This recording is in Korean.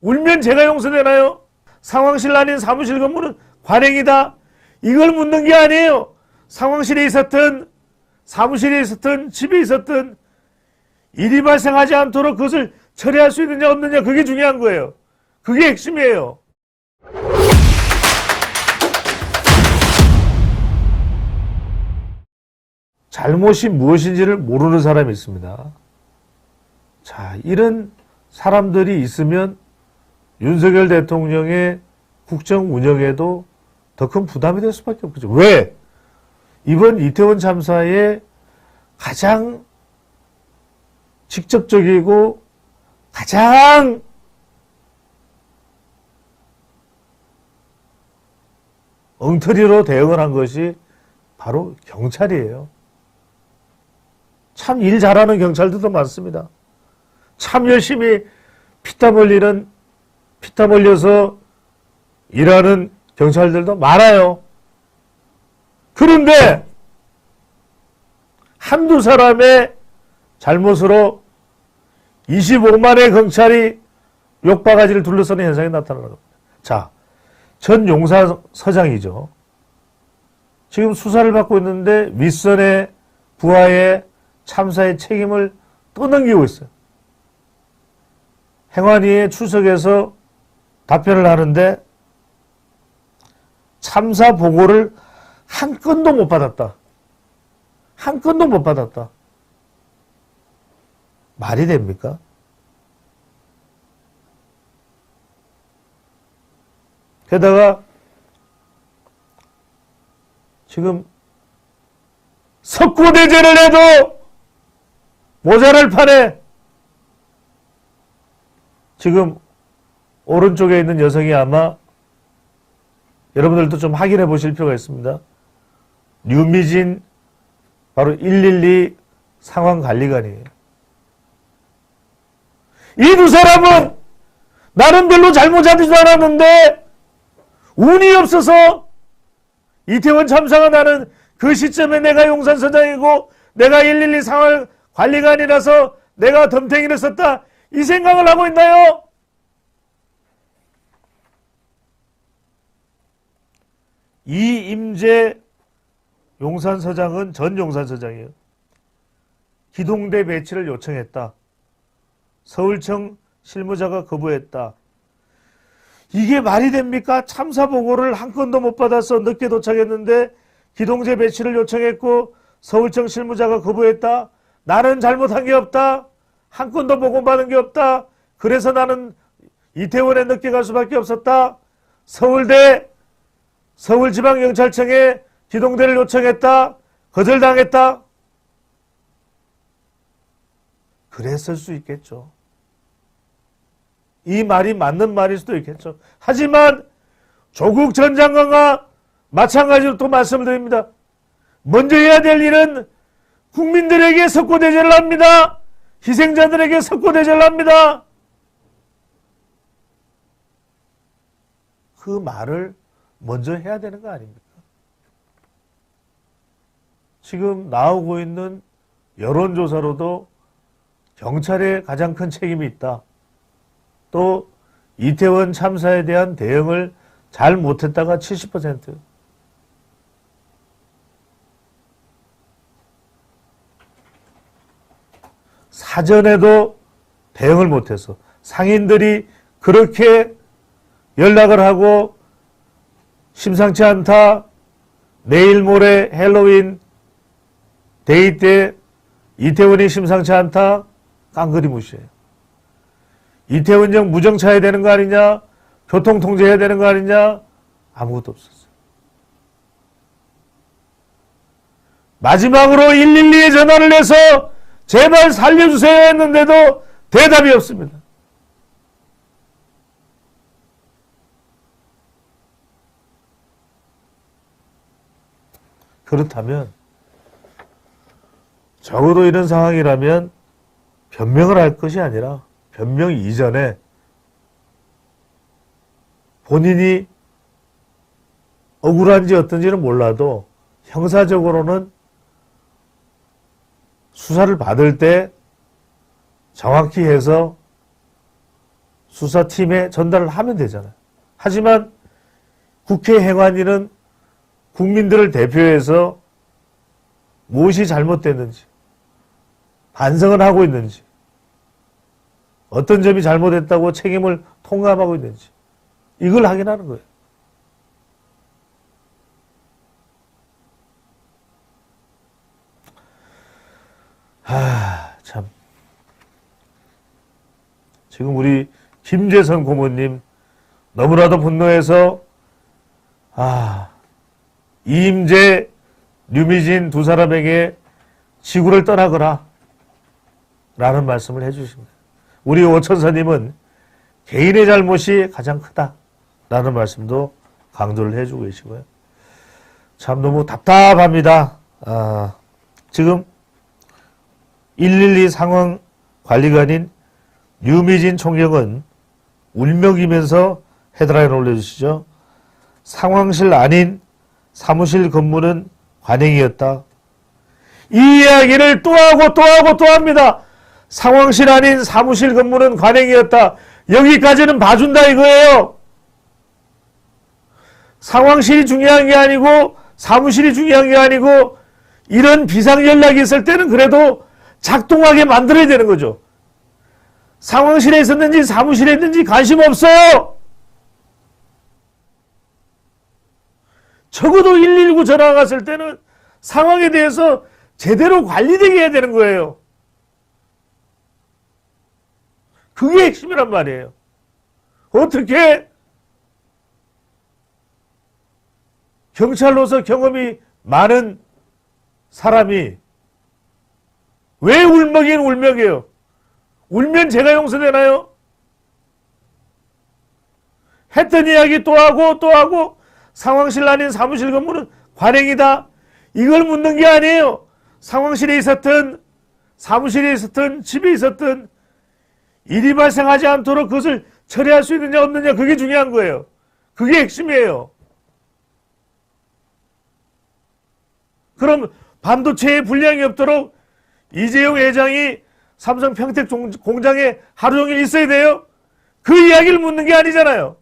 울면 제가 용서되나요? 상황실 아닌 사무실 근무는 관행이다. 이걸 묻는 게 아니에요. 상황실에 있었든 사무실에 있었든 집에 있었든 일이 발생하지 않도록 그것을 처리할 수 있느냐 없느냐, 그게 중요한 거예요. 그게 핵심이에요. 잘못이 무엇인지를 모르는 사람이 있습니다. 자, 이런 사람들이 있으면 윤석열 대통령의 국정 운영에도 더 큰 부담이 될 수밖에 없죠. 왜? 이번 이태원 참사에 가장 직접적이고 가장 엉터리로 대응을 한 것이 바로 경찰이에요. 참 일 잘하는 경찰들도 많습니다. 참 열심히 피땀 흘려서 일하는 경찰들도 많아요. 그런데 한두 사람의 잘못으로 25만의 경찰이 욕바가지를 둘러싸는 현상이 나타나는 겁니다. 자, 전 용사서장이죠. 지금 수사를 받고 있는데 윗선의 부하의 참사의 책임을 떠넘기고 있어요. 행안위에 출석해서 답변을 하는데 참사 보고를 한 건도 못 받았다. 한 건도 못 받았다. 말이 됩니까? 게다가 지금 석고대죄를 해도 모자랄 판에 지금 오른쪽에 있는 여성이 아마 여러분들도 좀 확인해 보실 필요가 있습니다. 류미진 바로 112 상황관리관이에요. 이 두 사람은 나는 별로 잘못하지도 않았는데 운이 없어서 이태원 참사가 나는 그 시점에 내가 용산서장이고 내가 112 상황관리관이라서 내가 덤탱이를 썼다, 이 생각을 하고 있나요? 이임재 용산서장은 전 용산서장이에요. 기동대 배치를 요청했다. 서울청 실무자가 거부했다. 이게 말이 됩니까? 참사 보고를 한 건도 못 받아서 늦게 도착했는데 기동대 배치를 요청했고 서울청 실무자가 거부했다. 나는 잘못한 게 없다. 한 건도 보고받은 게 없다. 그래서 나는 이태원에 늦게 갈 수밖에 없었다. 서울지방경찰청에 기동대를 요청했다. 거절당했다. 그랬을 수 있겠죠. 이 말이 맞는 말일 수도 있겠죠. 하지만 조국 전 장관과 마찬가지로 또 말씀을 드립니다. 먼저 해야 될 일은 국민들에게 석고대죄를 합니다. 희생자들에게 석고대죄를 합니다. 그 말을 먼저 해야 되는 거 아닙니까? 지금 나오고 있는 여론조사로도 경찰에 가장 큰 책임이 있다. 또 이태원 참사에 대한 대응을 잘 못했다가 70%. 사전에도 대응을 못해서 상인들이 그렇게 연락을 하고 심상치 않다. 내일 모레 헬로윈 데이 때 이태원이 심상치 않다. 깡그리 무시해요. 이태원역 무정차해야 되는 거 아니냐? 교통 통제해야 되는 거 아니냐? 아무것도 없었어요. 마지막으로 112에 전화를 해서 제발 살려주세요 했는데도 대답이 없습니다. 그렇다면 적어도 이런 상황이라면 변명을 할 것이 아니라 변명 이전에 본인이 억울한지 어떤지는 몰라도 형사적으로는 수사를 받을 때 정확히 해서 수사팀에 전달을 하면 되잖아요. 하지만 국회 행안위는 국민들을 대표해서 무엇이 잘못됐는지, 반성을 하고 있는지, 어떤 점이 잘못했다고 책임을 통감하고 있는지, 이걸 확인하는 거예요. 참. 지금 우리 김재선 고모님 너무나도 분노해서 이임재, 류미진 두 사람에게 지구를 떠나거라 라는 말씀을 해주십니다. 우리 오천사님은 개인의 잘못이 가장 크다 라는 말씀도 강조를 해주고 계시고요. 참 너무 답답합니다. 지금 112 상황관리관인 류미진 총경은 울먹이면서 헤드라인 올려주시죠. 상황실 아닌 사무실 근무는 관행이었다. 이 이야기를 또 하고 또 하고 또 합니다. 상황실 아닌 사무실 근무는 관행이었다. 여기까지는 봐준다 이거예요. 상황실이 중요한 게 아니고 사무실이 중요한 게 아니고 이런 비상연락이 있을 때는 그래도 작동하게 만들어야 되는 거죠. 상황실에 있었는지 사무실에 있는지 관심 없어요. 적어도 119 전화가 갔을 때는 상황에 대해서 제대로 관리되게 해야 되는 거예요. 그게 핵심이란 말이에요. 어떻게 경찰로서 경험이 많은 사람이 왜 울먹이긴 울먹여요? 울면 제가 용서되나요? 했던 이야기 또 하고 또 하고 상황실 아닌 사무실 근무는 관행이다. 이걸 묻는 게 아니에요. 상황실에 있었든 사무실에 있었든 집에 있었든 일이 발생하지 않도록 그것을 처리할 수 있느냐 없느냐 그게 중요한 거예요. 그게 핵심이에요. 그럼 반도체에 불량이 없도록 이재용 회장이 삼성 평택 공장에 하루 종일 있어야 돼요? 그 이야기를 묻는 게 아니잖아요.